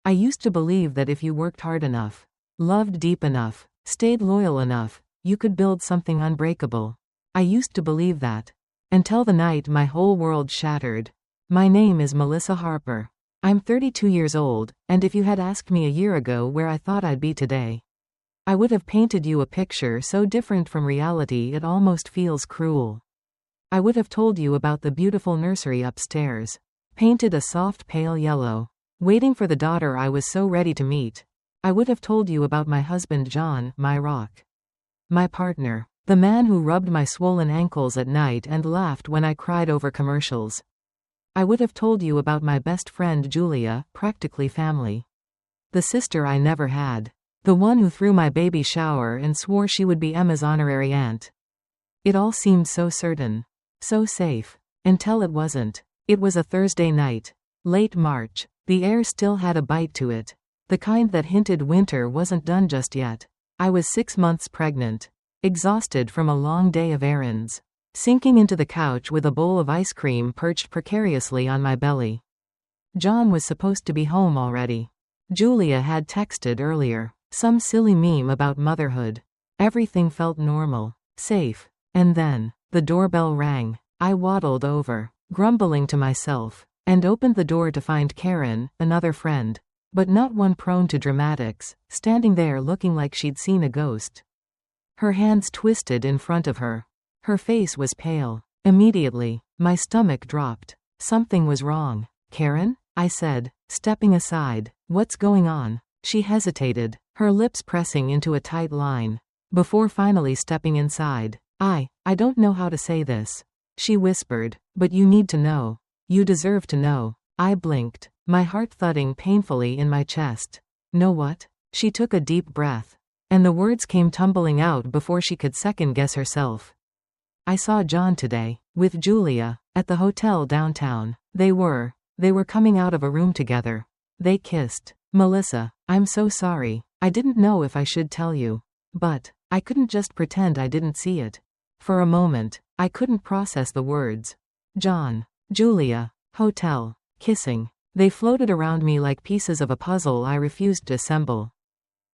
I used to believe that if you worked hard enough, loved deep enough, stayed loyal enough, you could build something unbreakable. I used to believe that. Until the night my whole world shattered. My name is Melissa Harper. I'm 32 years old, and if you had asked me a year ago where I thought I'd be today, I would have painted you a picture so different from reality it almost feels cruel. I would have told you about the beautiful nursery upstairs, painted a soft pale yellow, waiting for the daughter I was so ready to meet. I would have told you about my husband John, my rock, my partner, the man who rubbed my swollen ankles at night and laughed when I cried over commercials. I would have told you about my best friend Julia, practically family. The sister I never had. The one who threw my baby shower and swore she would be Emma's honorary aunt. It all seemed so certain, so safe, until it wasn't. It was a Thursday night. Late March. The air still had a bite to it. The kind that hinted winter wasn't done just yet. I was 6 months pregnant. Exhausted from a long day of errands. Sinking into the couch with a bowl of ice cream perched precariously on my belly. John was supposed to be home already. Julia had texted earlier. Some silly meme about motherhood. Everything felt normal, safe. And then, the doorbell rang. I waddled over, grumbling to myself, and opened the door to find Karen, another friend, but not one prone to dramatics, standing there looking like she'd seen a ghost. Her hands twisted in front of her. Her face was pale. Immediately, my stomach dropped. Something was wrong. Karen? I said, stepping aside. What's going on? She hesitated, her lips pressing into a tight line, before finally stepping inside. I don't know how to say this. She whispered, but you need to know. You deserve to know. I blinked, my heart thudding painfully in my chest. Know what? She took a deep breath, and the words came tumbling out before she could second-guess herself. I saw John today, with Julia, at the hotel downtown. They were coming out of a room together. They kissed. Melissa, I'm so sorry. I didn't know if I should tell you. But I couldn't just pretend I didn't see it. For a moment, I couldn't process the words. John, Julia, hotel, kissing. They floated around me like pieces of a puzzle I refused to assemble.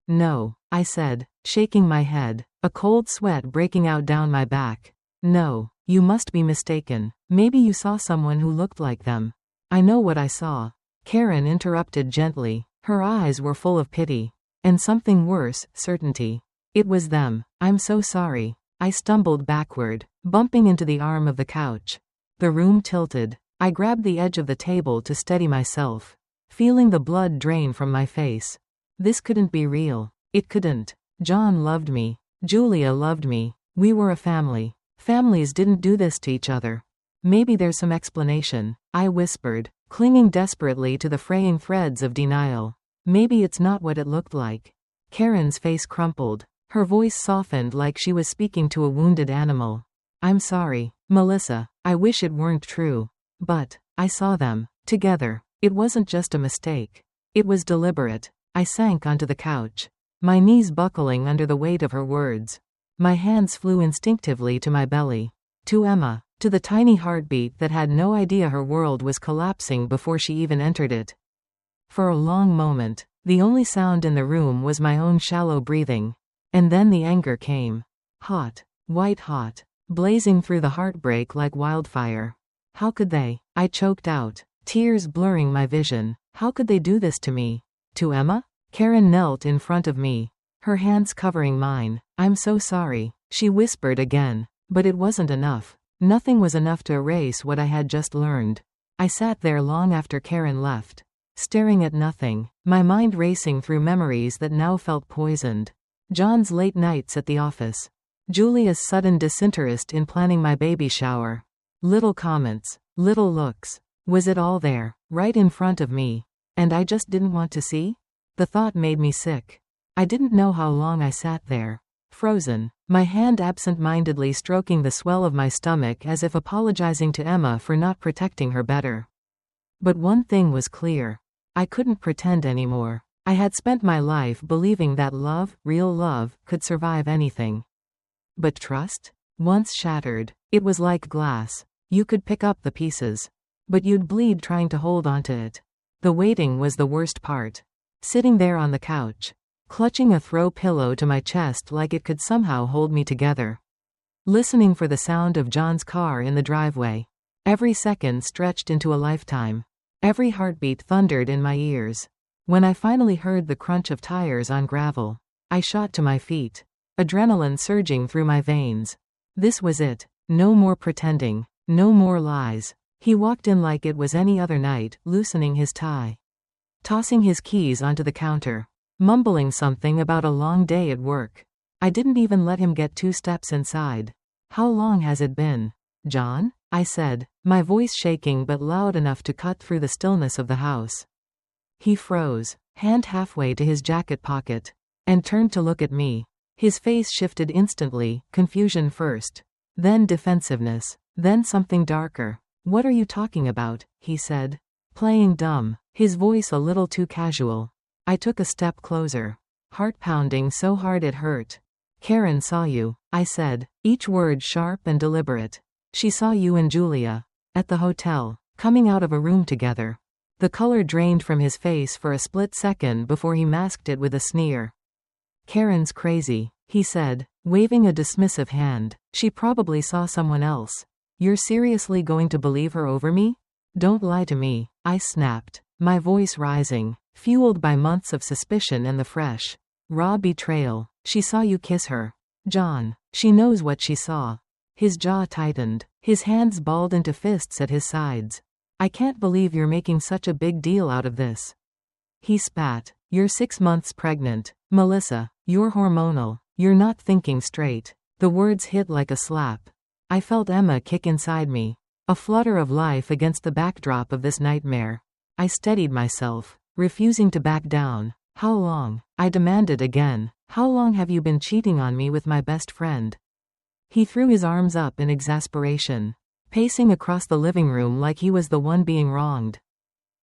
No, I said, shaking my head, a cold sweat breaking out down my back. No, you must be mistaken. Maybe you saw someone who looked like them. I know what I saw. Karen interrupted gently. Her eyes were full of pity. And something worse, certainty. It was them. I'm so sorry. I stumbled backward, bumping into the arm of the couch. The room tilted. I grabbed the edge of the table to steady myself, feeling the blood drain from my face. This couldn't be real. It couldn't. John loved me. Julia loved me. We were a family. Families didn't do this to each other. Maybe there's some explanation, I whispered, clinging desperately to the fraying threads of denial. Maybe it's not what it looked like. Karen's face crumpled. Her voice softened like she was speaking to a wounded animal. I'm sorry, Melissa. I wish it weren't true. But I saw them together. It wasn't just a mistake. It was deliberate. I sank onto the couch, my knees buckling under the weight of her words. My hands flew instinctively to my belly. To Emma. To the tiny heartbeat that had no idea her world was collapsing before she even entered it. For a long moment, the only sound in the room was my own shallow breathing. And then the anger came. Hot. White hot. Blazing through the heartbreak like wildfire. How could they? I choked out, tears blurring my vision. How could they do this to me? To Emma? Karen knelt in front of me, her hands covering mine. I'm so sorry, she whispered again. But it wasn't enough. Nothing was enough to erase what I had just learned. I sat there long after Karen left, staring at nothing, my mind racing through memories that now felt poisoned. John's late nights at the office. Julia's sudden disinterest in planning my baby shower. Little comments, little looks. Was it all there, right in front of me? And I just didn't want to see? The thought made me sick. I didn't know how long I sat there, frozen, my hand absent-mindedly stroking the swell of my stomach as if apologizing to Emma for not protecting her better. But one thing was clear. I couldn't pretend anymore. I had spent my life believing that love, real love, could survive anything. But trust? Once shattered, it was like glass. You could pick up the pieces, but you'd bleed trying to hold onto it. The waiting was the worst part. sitting there on the couch, clutching a throw pillow to my chest like it could somehow hold me together. Listening for the sound of John's car in the driveway. Every second stretched into a lifetime. Every heartbeat thundered in my ears. When I finally heard the crunch of tires on gravel, I shot to my feet. Adrenaline surging through my veins. This was it. No more pretending. No more lies. He walked in like it was any other night, loosening his tie. Tossing his keys onto the counter. Mumbling something about a long day at work. I didn't even let him get 2 steps inside. How long has it been? John? I said, my voice shaking but loud enough to cut through the stillness of the house. He froze, hand halfway to his jacket pocket, and turned to look at me. His face shifted instantly, confusion first, then defensiveness, then something darker. What are you talking about? He said, playing dumb, his voice a little too casual. I took a step closer, heart pounding so hard it hurt. Karen saw you, I said, each word sharp and deliberate. She saw you and Julia, at the hotel, coming out of a room together. The color drained from his face for a split second before he masked it with a sneer. Karen's crazy, he said, waving a dismissive hand. She probably saw someone else. You're seriously going to believe her over me? Don't lie to me, I snapped, my voice rising, fueled by months of suspicion and the fresh, raw betrayal. She saw you kiss her. John, she knows what she saw. His jaw tightened, his hands balled into fists at his sides. I can't believe you're making such a big deal out of this. He spat. You're 6 months pregnant, Melissa. You're hormonal. You're not thinking straight. The words hit like a slap. I felt Emma kick inside me. A flutter of life against the backdrop of this nightmare. I steadied myself, refusing to back down. How long? I demanded again. How long have you been cheating on me with my best friend? He threw his arms up in exasperation, pacing across the living room like he was the one being wronged.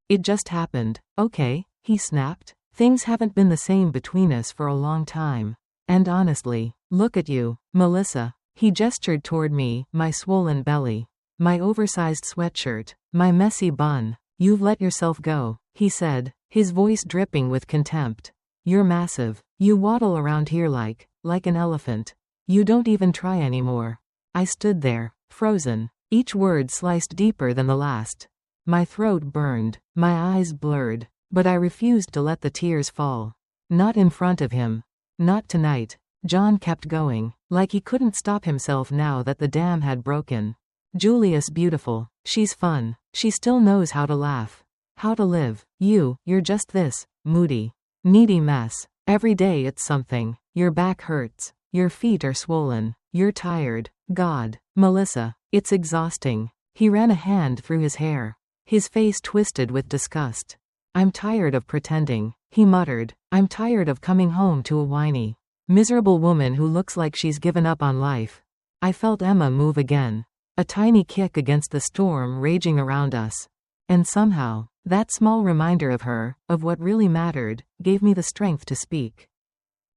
It just happened, okay, he snapped. Things haven't been the same between us for a long time. And honestly, look at you, Melissa. He gestured toward me, my swollen belly, my oversized sweatshirt, my messy bun. You've let yourself go, he said, his voice dripping with contempt. You're massive. You waddle around here like an elephant. You don't even try anymore. I stood there, frozen, each word sliced deeper than the last. My throat burned, my eyes blurred, but I refused to let the tears fall. Not in front of him. Not tonight. John kept going, like he couldn't stop himself now that the dam had broken. Julia's beautiful. She's fun. She still knows how to laugh. How to live. You're just this, moody, needy mess. Every day it's something. Your back hurts. Your feet are swollen. You're tired. God, Melissa, it's exhausting. He ran a hand through his hair. His face twisted with disgust. I'm tired of pretending, he muttered. I'm tired of coming home to a whiny, miserable woman who looks like she's given up on life. I felt Emma move again. A tiny kick against the storm raging around us. And somehow, that small reminder of her, of what really mattered, gave me the strength to speak.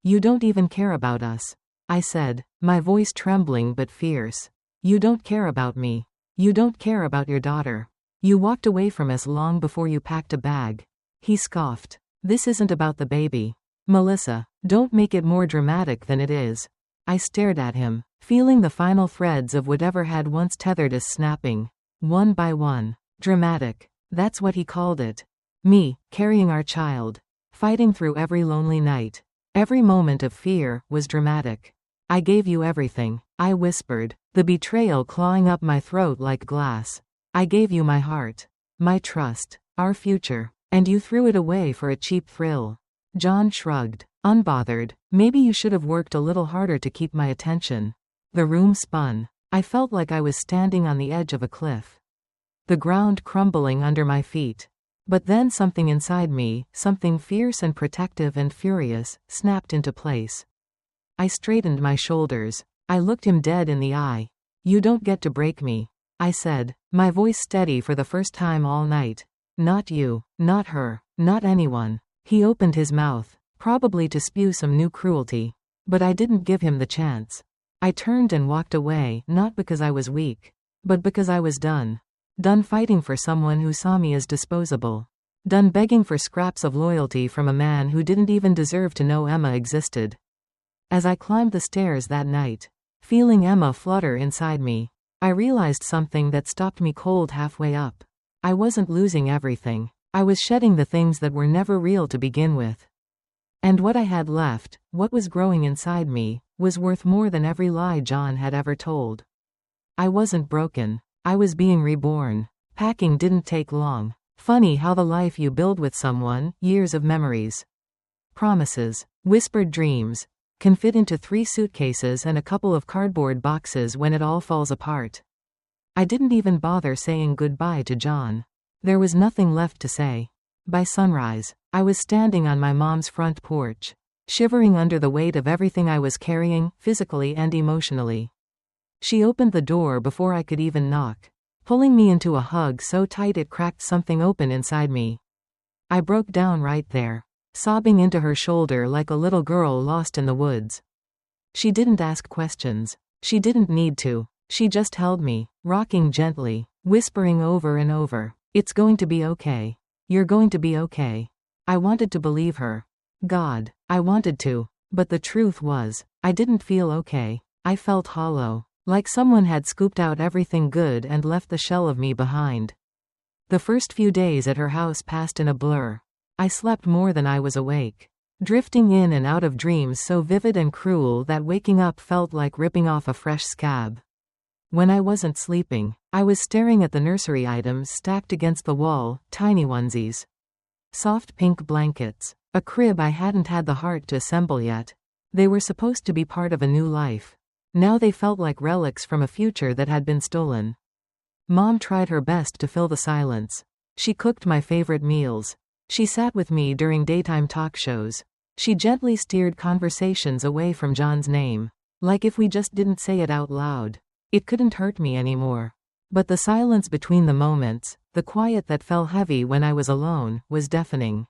You don't even care about us, I said, my voice trembling but fierce. You don't care about me. You don't care about your daughter. You walked away from us long before you packed a bag. He scoffed. This isn't about the baby. Melissa, don't make it more dramatic than it is. I stared at him, feeling the final threads of whatever had once tethered us snapping, one by one. Dramatic. That's what he called it. Me, carrying our child, fighting through every lonely night. Every moment of fear was dramatic. I gave you everything, I whispered, the betrayal clawing up my throat like glass. I gave you my heart, my trust, our future, and you threw it away for a cheap thrill. John shrugged, unbothered. Maybe you should have worked a little harder to keep my attention. The room spun. I felt like I was standing on the edge of a cliff. The ground crumbling under my feet. But then something inside me, something fierce and protective and furious, snapped into place. I straightened my shoulders. I looked him dead in the eye. You don't get to break me, I said, my voice steady for the first time all night. Not you, not her, not anyone. He opened his mouth, probably to spew some new cruelty. But I didn't give him the chance. I turned and walked away, not because I was weak, but because I was done. Done fighting for someone who saw me as disposable. Done begging for scraps of loyalty from a man who didn't even deserve to know Emma existed. As I climbed the stairs that night, feeling Emma flutter inside me, I realized something that stopped me cold halfway up. I wasn't losing everything. I was shedding the things that were never real to begin with. And what I had left, what was growing inside me, was worth more than every lie John had ever told. I wasn't broken. I was being reborn. Packing didn't take long. Funny how the life you build with someone, years of memories, promises, whispered dreams, can fit into 3 suitcases and a couple of cardboard boxes when it all falls apart. I didn't even bother saying goodbye to John. There was nothing left to say. By sunrise, I was standing on my mom's front porch, shivering under the weight of everything I was carrying, physically and emotionally. She opened the door before I could even knock, pulling me into a hug so tight it cracked something open inside me. I broke down right there, sobbing into her shoulder like a little girl lost in the woods. She didn't ask questions. She didn't need to. She just held me, rocking gently, whispering over and over, "It's going to be okay. You're going to be okay." I wanted to believe her. God, I wanted to. But the truth was, I didn't feel okay. I felt hollow, like someone had scooped out everything good and left the shell of me behind. The first few days at her house passed in a blur. I slept more than I was awake, drifting in and out of dreams so vivid and cruel that waking up felt like ripping off a fresh scab. When I wasn't sleeping, I was staring at the nursery items stacked against the wall, tiny onesies, soft pink blankets, a crib I hadn't had the heart to assemble yet. They were supposed to be part of a new life. Now they felt like relics from a future that had been stolen. Mom tried her best to fill the silence. She cooked my favorite meals. She sat with me during daytime talk shows. She gently steered conversations away from John's name, like if we just didn't say it out loud, it couldn't hurt me anymore. But the silence between the moments, the quiet that fell heavy when I was alone, was deafening.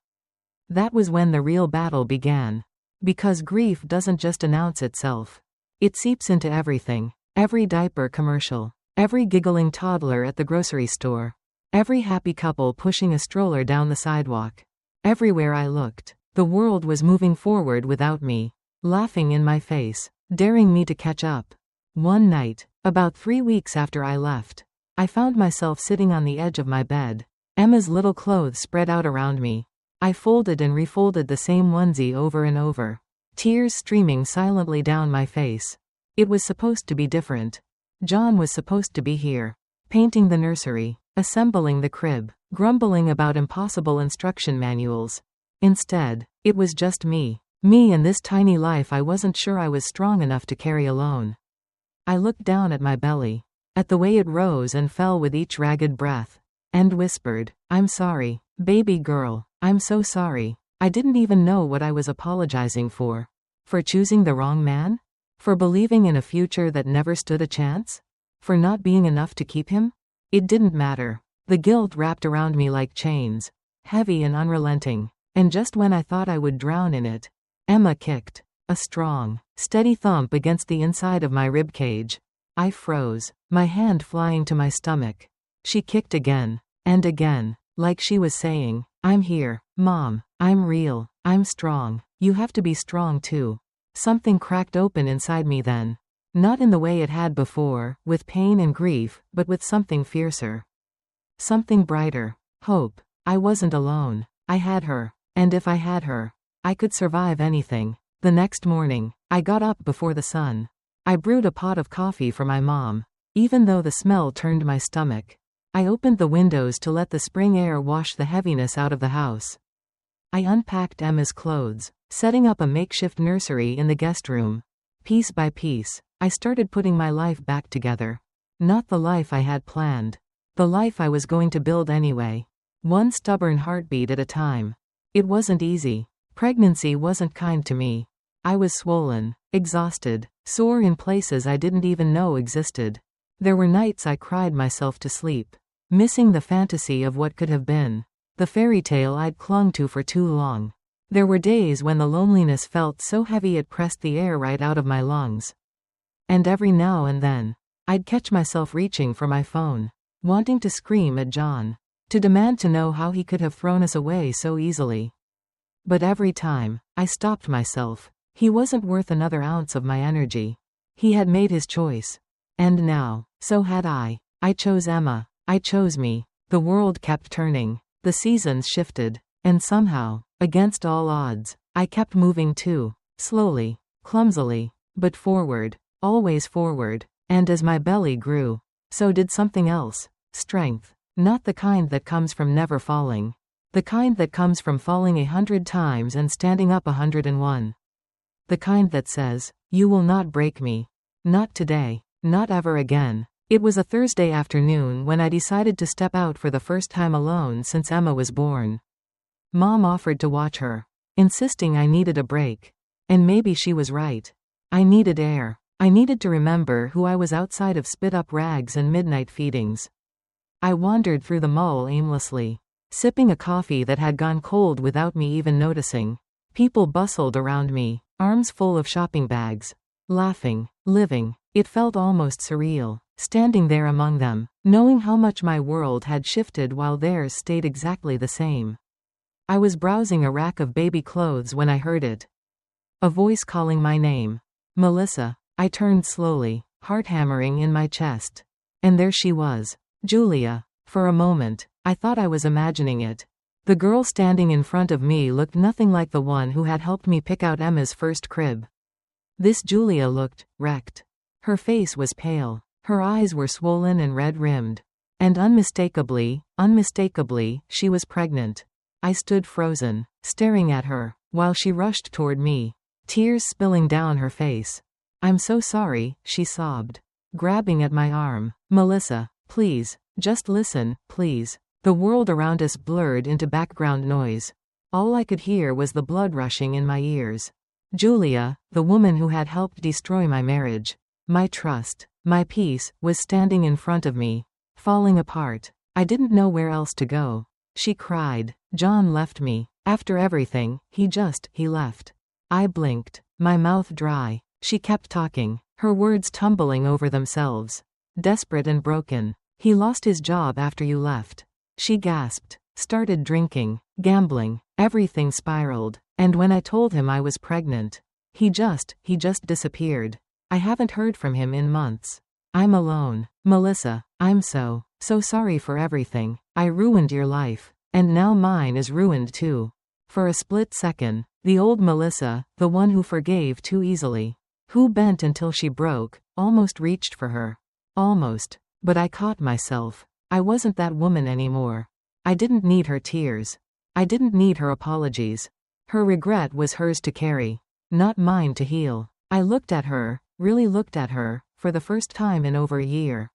That was when the real battle began. Because grief doesn't just announce itself. It seeps into everything. Every diaper commercial. Every giggling toddler at the grocery store. Every happy couple pushing a stroller down the sidewalk. Everywhere I looked, the world was moving forward without me, laughing in my face, daring me to catch up. One night, about 3 weeks after I left, I found myself sitting on the edge of my bed, Emma's little clothes spread out around me. I folded and refolded the same onesie over and over, tears streaming silently down my face. It was supposed to be different. John was supposed to be here, painting the nursery, assembling the crib, grumbling about impossible instruction manuals. Instead, it was just me and this tiny life I wasn't sure I was strong enough to carry alone. I looked down at my belly, at the way it rose and fell with each ragged breath, and whispered, "I'm sorry, baby girl, I'm so sorry." I didn't even know what I was apologizing for. For choosing the wrong man? For believing in a future that never stood a chance? For not being enough to keep him? It didn't matter. The guilt wrapped around me like chains, heavy and unrelenting. And just when I thought I would drown in it, Emma kicked. A strong, steady thump against the inside of my ribcage. I froze, my hand flying to my stomach. She kicked again, and again, like she was saying, "I'm here, Mom. I'm real. I'm strong. You have to be strong too." Something cracked open inside me then. Not in the way it had before, with pain and grief, but with something fiercer. Something brighter. Hope. I wasn't alone. I had her. And if I had her, I could survive anything. The next morning, I got up before the sun. I brewed a pot of coffee for my mom, even though the smell turned my stomach. I opened the windows to let the spring air wash the heaviness out of the house. I unpacked Emma's clothes, setting up a makeshift nursery in the guest room. Piece by piece, I started putting my life back together. Not the life I had planned. The life I was going to build anyway. One stubborn heartbeat at a time. It wasn't easy. Pregnancy wasn't kind to me. I was swollen, exhausted, sore in places I didn't even know existed. There were nights I cried myself to sleep, missing the fantasy of what could have been. The fairy tale I'd clung to for too long. There were days when the loneliness felt so heavy it pressed the air right out of my lungs. And every now and then, I'd catch myself reaching for my phone, wanting to scream at John, To demand to know how he could have thrown us away so easily. But every time, I stopped myself. He wasn't worth another ounce of my energy. He had made his choice. And now, so had I. I chose Emma. I chose me. The world kept turning. The seasons shifted. And somehow, against all odds, I kept moving too. Slowly, clumsily, but forward. Always forward. And as my belly grew, so did something else. Strength. Not the kind that comes from never falling. The kind that comes from falling 100 times and standing up 101. The kind that says, "You will not break me. Not today. Not ever again." It was a Thursday afternoon when I decided to step out for the first time alone since Emma was born. Mom offered to watch her, insisting I needed a break. And maybe she was right. I needed air. I needed to remember who I was outside of spit-up rags and midnight feedings. I wandered through the mall aimlessly, sipping a coffee that had gone cold without me even noticing. People bustled around me, arms full of shopping bags. Laughing, living. It felt almost surreal, standing there among them, knowing how much my world had shifted while theirs stayed exactly the same. I was browsing a rack of baby clothes when I heard it. A voice calling my name. Melissa. I turned slowly, heart hammering in my chest. And there she was. Julia. For a moment, I thought I was imagining it. The girl standing in front of me looked nothing like the one who had helped me pick out Emma's first crib. This Julia looked wrecked. Her face was pale. Her eyes were swollen and red-rimmed. And unmistakably, she was pregnant. I stood frozen, staring at her, while she rushed toward me, tears spilling down her face. "I'm so sorry," she sobbed, grabbing at my arm. "Melissa, please, just listen, please." The world around us blurred into background noise. All I could hear was the blood rushing in my ears. Julia, the woman who had helped destroy my marriage, my trust, my peace, was standing in front of me, falling apart. I didn't know where else to go. She cried. John left me. After everything, he left. I blinked, my mouth dry. She kept talking, her words tumbling over themselves. Desperate and broken. "He lost his job after you left." She gasped. "Started drinking, gambling, everything spiraled. And when I told him I was pregnant, he just disappeared. I haven't heard from him in months. I'm alone. Melissa, I'm so sorry for everything. I ruined your life. And now mine is ruined too." For a split second, the old Melissa, the one who forgave too easily, who bent until she broke, almost reached for her. Almost. But I caught myself. I wasn't that woman anymore. I didn't need her tears. I didn't need her apologies. Her regret was hers to carry, not mine to heal. I looked at her, really looked at her, for the first time in over a year.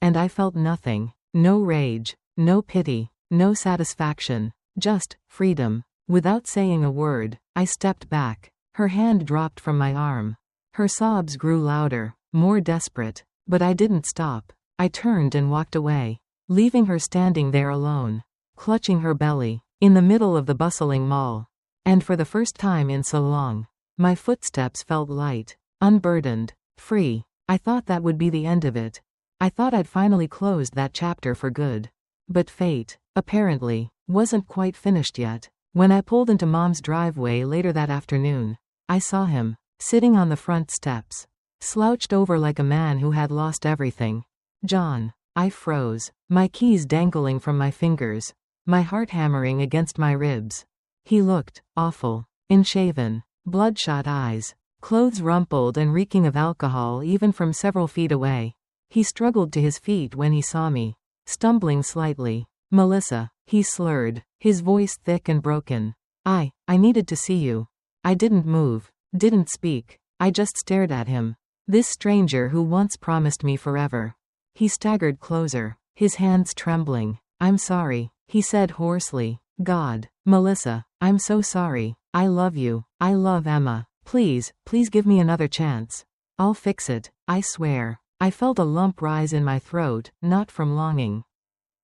And I felt nothing. No rage, no pity, no satisfaction. Just freedom. Without saying a word, I stepped back. Her hand dropped from my arm. Her sobs grew louder, more desperate. But I didn't stop. I turned and walked away, leaving her standing there alone, clutching her belly, in the middle of the bustling mall. And for the first time in so long, my footsteps felt light, unburdened, free. I thought that would be the end of it. I thought I'd finally closed that chapter for good. But fate, apparently, wasn't quite finished yet. When I pulled into Mom's driveway later that afternoon, I saw him, sitting on the front steps, slouched over like a man who had lost everything. John. I froze, my keys dangling from my fingers, my heart hammering against my ribs. He looked awful, unshaven, bloodshot eyes, clothes rumpled and reeking of alcohol even from several feet away. He struggled to his feet when he saw me, stumbling slightly. "Melissa," he slurred, his voice thick and broken. I needed to see you." I didn't move, didn't speak. I just stared at him. This stranger who once promised me forever. He staggered closer, his hands trembling. "I'm sorry," he said hoarsely. "God, Melissa, I'm so sorry. I love you. I love Emma. Please give me another chance. I'll fix it, I swear." I felt a lump rise in my throat, not from longing,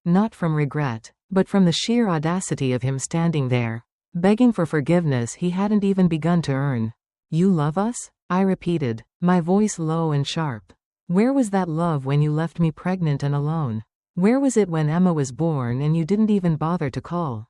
not from regret, but from the sheer audacity of him standing there, begging for forgiveness he hadn't even begun to earn. "You love us?" I repeated, my voice low and sharp. "Where was that love when you left me pregnant and alone? Where was it when Emma was born and you didn't even bother to call?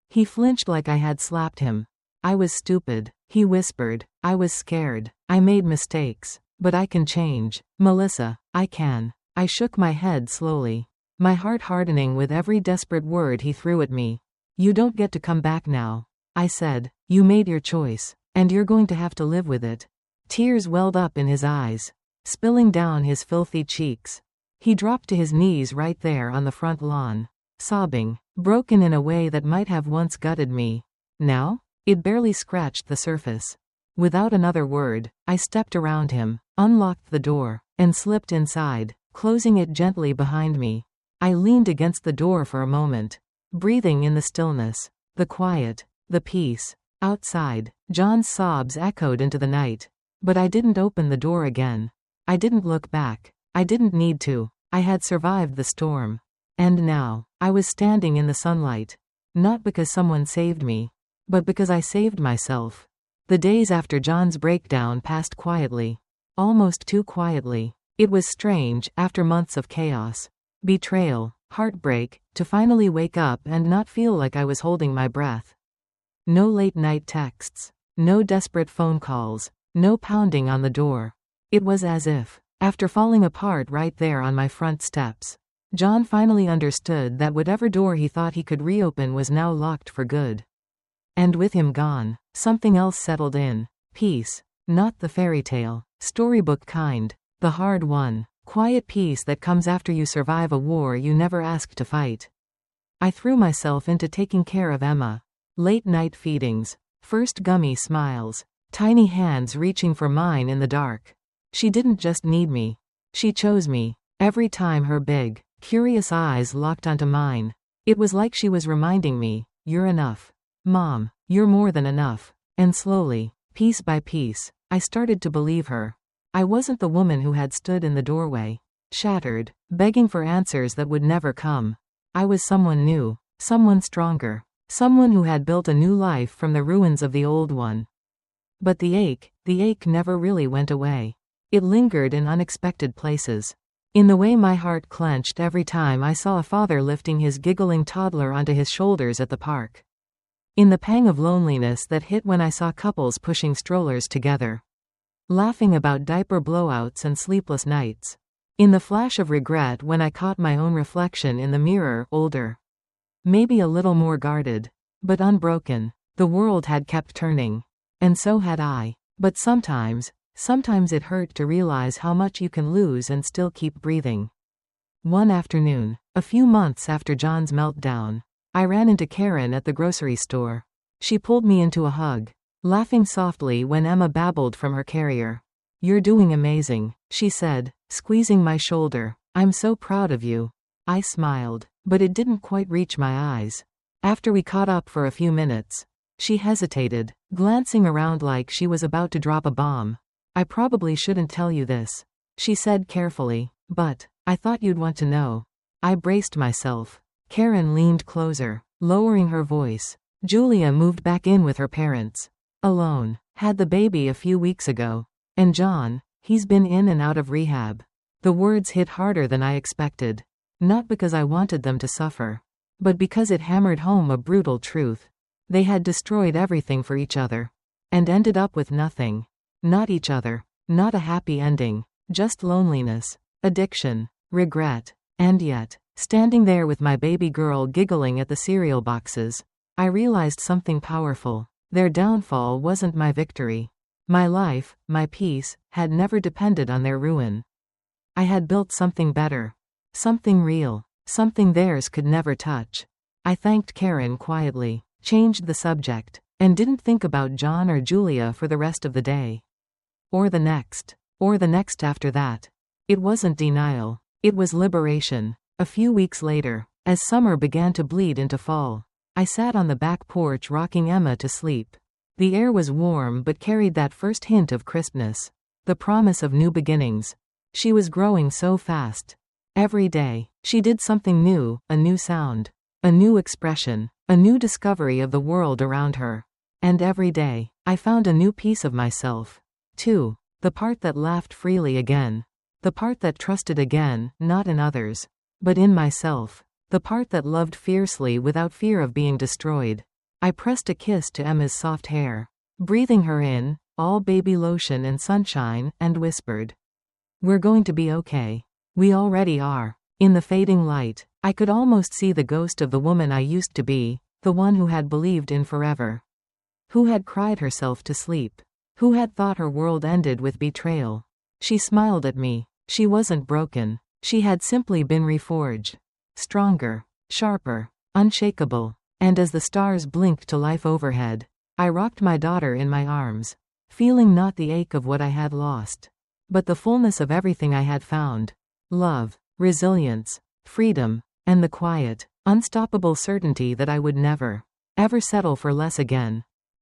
He flinched like I had slapped him. I was stupid, he whispered. I was scared. I made mistakes. But I can change. Melissa, I can. I shook my head slowly, my heart hardening with every desperate word he threw at me. You don't get to come back now, I said. You made your choice, and you're going to have to live with it. Tears welled up in his eyes, spilling down his filthy cheeks. He dropped to his knees right there on the front lawn, sobbing, broken in a way that might have once gutted me. Now, it barely scratched the surface. Without another word, I stepped around him, unlocked the door, and slipped inside, closing it gently behind me. I leaned against the door for a moment, breathing in the stillness, the quiet, the peace. Outside, John's sobs echoed into the night. But I didn't open the door again. I didn't look back. I didn't need to. I had survived the storm. And now, I was standing in the sunlight. Not because someone saved me, but because I saved myself. The days after John's breakdown passed quietly. Almost too quietly. It was strange, after months of chaos, betrayal, heartbreak, to finally wake up and not feel like I was holding my breath. No late-night texts. No desperate phone calls. No pounding on the door. It was as if, after falling apart right there on my front steps, John finally understood that whatever door he thought he could reopen was now locked for good. And with him gone, something else settled in. Peace. Not the fairy tale, storybook kind. The hard one. Quiet peace that comes after you survive a war you never asked to fight. I threw myself into taking care of Emma. Late night feedings. First gummy smiles. Tiny hands reaching for mine in the dark. She didn't just need me. She chose me. Every time her big, curious eyes locked onto mine, it was like she was reminding me, you're enough. Mom, you're more than enough. And slowly, piece by piece, I started to believe her. I wasn't the woman who had stood in the doorway, shattered, begging for answers that would never come. I was someone new, someone stronger, someone who had built a new life from the ruins of the old one. But the ache never really went away. It lingered in unexpected places. In the way my heart clenched every time I saw a father lifting his giggling toddler onto his shoulders at the park. In the pang of loneliness that hit when I saw couples pushing strollers together, laughing about diaper blowouts and sleepless nights. In the flash of regret when I caught my own reflection in the mirror, older. Maybe a little more guarded, but unbroken. The world had kept turning. And so had I. But sometimes it hurt to realize how much you can lose and still keep breathing. One afternoon, a few months after John's meltdown, I ran into Karen at the grocery store. She pulled me into a hug, laughing softly when Emma babbled from her carrier. You're doing amazing, she said, squeezing my shoulder. I'm so proud of you. I smiled, but it didn't quite reach my eyes. After we caught up for a few minutes, she hesitated, glancing around like she was about to drop a bomb. I probably shouldn't tell you this, she said carefully, but I thought you'd want to know. I braced myself. Karen leaned closer, lowering her voice. Julia moved back in with her parents. Alone. Had the baby a few weeks ago. And John, he's been in and out of rehab. The words hit harder than I expected. Not because I wanted them to suffer, but because it hammered home a brutal truth. They had destroyed everything for each other. And ended up with nothing. Not each other. Not a happy ending. Just loneliness. Addiction. Regret. And yet, standing there with my baby girl giggling at the cereal boxes, I realized something powerful. Their downfall wasn't my victory. My life, my peace, had never depended on their ruin. I had built something better. Something real. Something theirs could never touch. I thanked Karen quietly, changed the subject, and didn't think about John or Julia for the rest of the day. Or the next. Or the next after that. It wasn't denial. It was liberation. A few weeks later, as summer began to bleed into fall, I sat on the back porch rocking Emma to sleep. The air was warm but carried that first hint of crispness. The promise of new beginnings. She was growing so fast. Every day, she did something new, a new sound, a new expression, a new discovery of the world around her. And every day, I found a new piece of myself. Too. The part that laughed freely again. The part that trusted again, not in others. but in myself. The part that loved fiercely without fear of being destroyed. I pressed a kiss to Emma's soft hair, breathing her in, all baby lotion and sunshine, and whispered, "We're going to be okay. We already are." In the fading light, I could almost see the ghost of the woman I used to be, the one who had believed in forever. Who had cried herself to sleep. Who had thought her world ended with betrayal. She smiled at me. She wasn't broken. She had simply been reforged. Stronger, sharper, unshakable. And as the stars blinked to life overhead, I rocked my daughter in my arms, feeling not the ache of what I had lost, but the fullness of everything I had found. Love, resilience, freedom, and the quiet, unstoppable certainty that I would never, ever settle for less again.